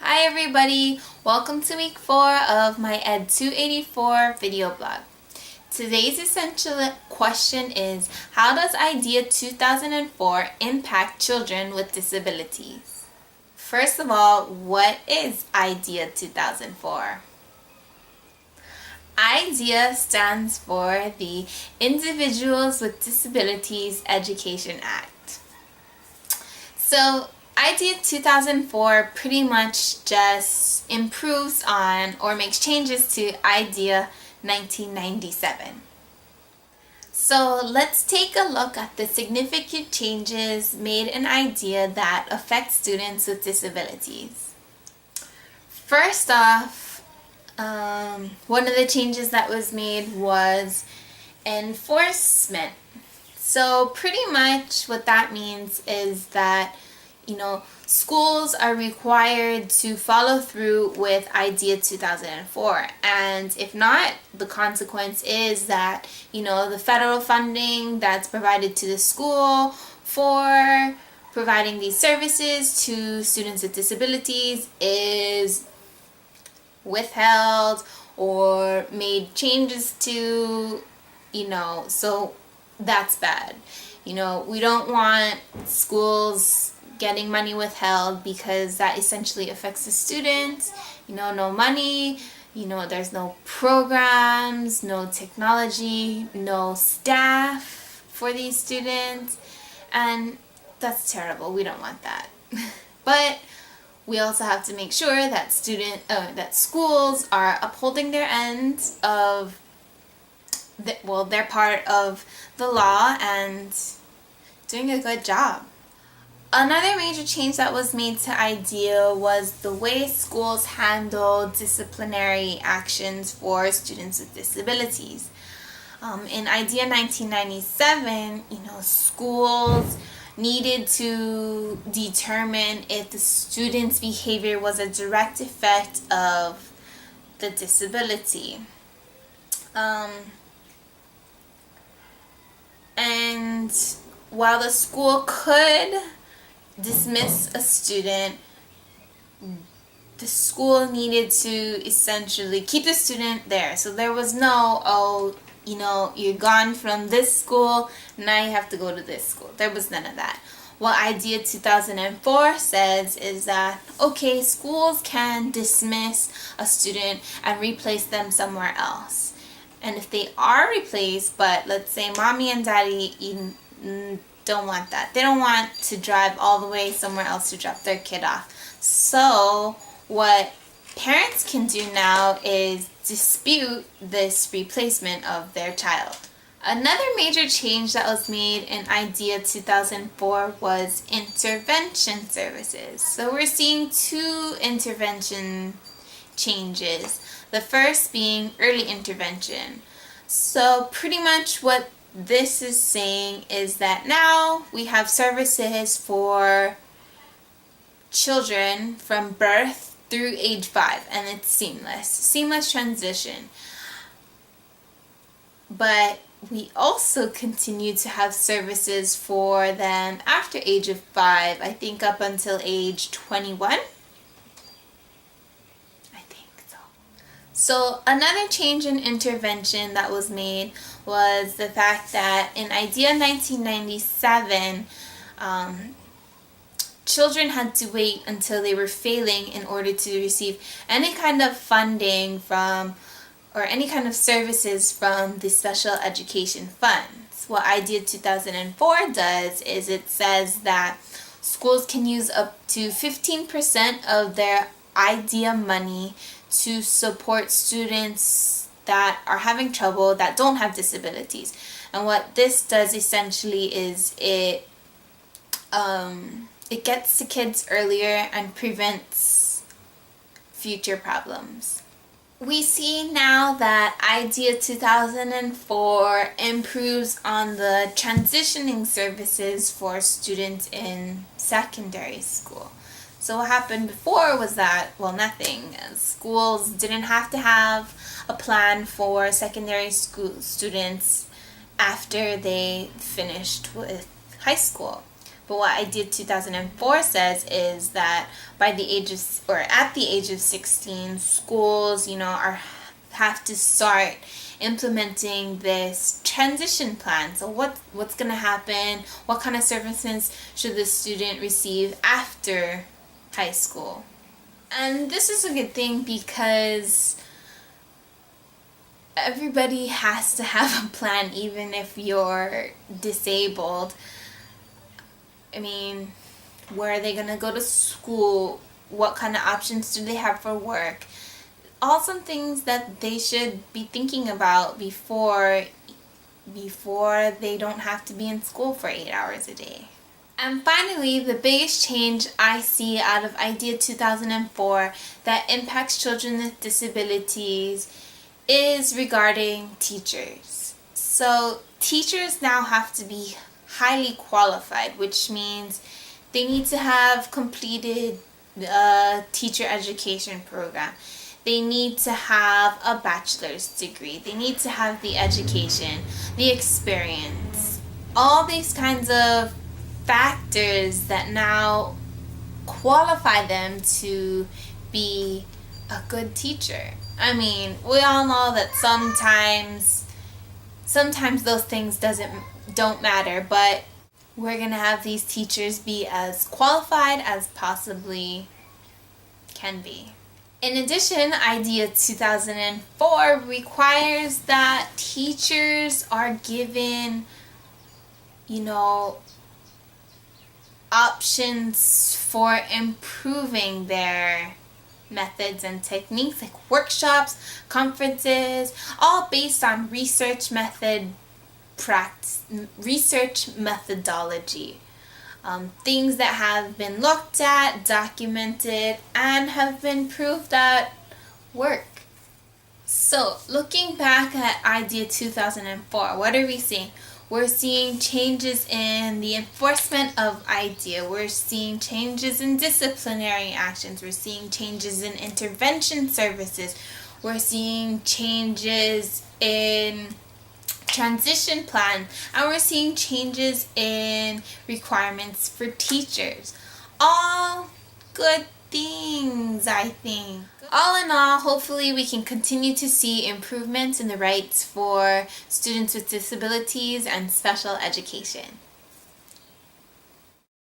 Hi everybody, welcome to week 4 of my Ed284 video blog. Today's essential question is, how does IDEA 2004 impact children with disabilities? First of all, what is IDEA 2004? IDEA stands for the Individuals with Disabilities Education Act. So IDEA 2004 pretty much just improves on or makes changes to IDEA 1997. So let's take a look at the significant changes made in IDEA that affect students with disabilities. First off, one of the changes that was made was enforcement. So pretty much what that means is that schools are required to follow through with IDEA 2004, and if not, the consequence is that the federal funding that's provided to the school for providing these services to students with disabilities is withheld or made changes to, so that's bad. We don't want schools getting money withheld because that essentially affects the students. No money, there's no programs, no technology, no staff for these students, and that's terrible. We don't want that. But we also have to make sure that that schools are upholding their end of they're part of the law and doing a good job. Another major change that was made to IDEA was the way schools handle disciplinary actions for students with disabilities. In IDEA 1997, schools needed to determine if the student's behavior was a direct effect of the disability. And while the school could dismiss a student, the school needed to essentially keep the student there. So there was no, you're gone from this school, now you have to go to this school. There was none of that. What IDEA 2004 says is that, okay, schools can dismiss a student and replace them somewhere else. And if they are replaced, but let's say mommy and daddy don't want that. They don't want to drive all the way somewhere else to drop their kid off. So what parents can do now is dispute this replacement of their child. Another major change that was made in IDEA 2004 was intervention services. So we're seeing two intervention changes. The first being early intervention. So pretty much what this is saying is that now we have services for children from birth through age 5, and it's seamless transition. But we also continue to have services for them after age of 5, I think up until age 21. So another change in intervention that was made was the fact that in IDEA 1997, children had to wait until they were failing in order to receive any kind of funding from or any kind of services from the special education funds. What IDEA 2004 does is it says that schools can use up to 15% of their IDEA money to support students that are having trouble, that don't have disabilities. And what this does essentially is it gets to kids earlier and prevents future problems. We see now that IDEA 2004 improves on the transitioning services for students in secondary school. So what happened before was that, nothing. Schools didn't have to have a plan for secondary school students after they finished with high school. But what IDEA 2004 says is that by the age of, or at the age of 16, schools, have to start implementing this transition plan. So what's going to happen? What kind of services should the student receive after high school? And this is a good thing because everybody has to have a plan, even if you're disabled. I mean, where are they going to go to school? What kind of options do they have for work? All some things that they should be thinking about before they don't have to be in school for 8 hours a day. And finally, the biggest change I see out of IDEA 2004 that impacts children with disabilities is regarding teachers. So teachers now have to be highly qualified, which means they need to have completed a teacher education program. They need to have a bachelor's degree. They need to have the education, the experience, all these kinds of factors that now qualify them to be a good teacher. I mean, we all know that sometimes those things don't matter, but we're going to have these teachers be as qualified as possibly can be. In addition, IDEA 2004 requires that teachers are given, options for improving their methods and techniques, like workshops, conferences, all based on research methodology. Things that have been looked at, documented, and have been proved that work. So, looking back at IDEA 2004, what are we seeing? We're seeing changes in the enforcement of IDEA. We're seeing changes in disciplinary actions. We're seeing changes in intervention services. We're seeing changes in transition plan, and we're seeing changes in requirements for teachers. All good things, I think. All in all, hopefully we can continue to see improvements in the rights for students with disabilities and special education.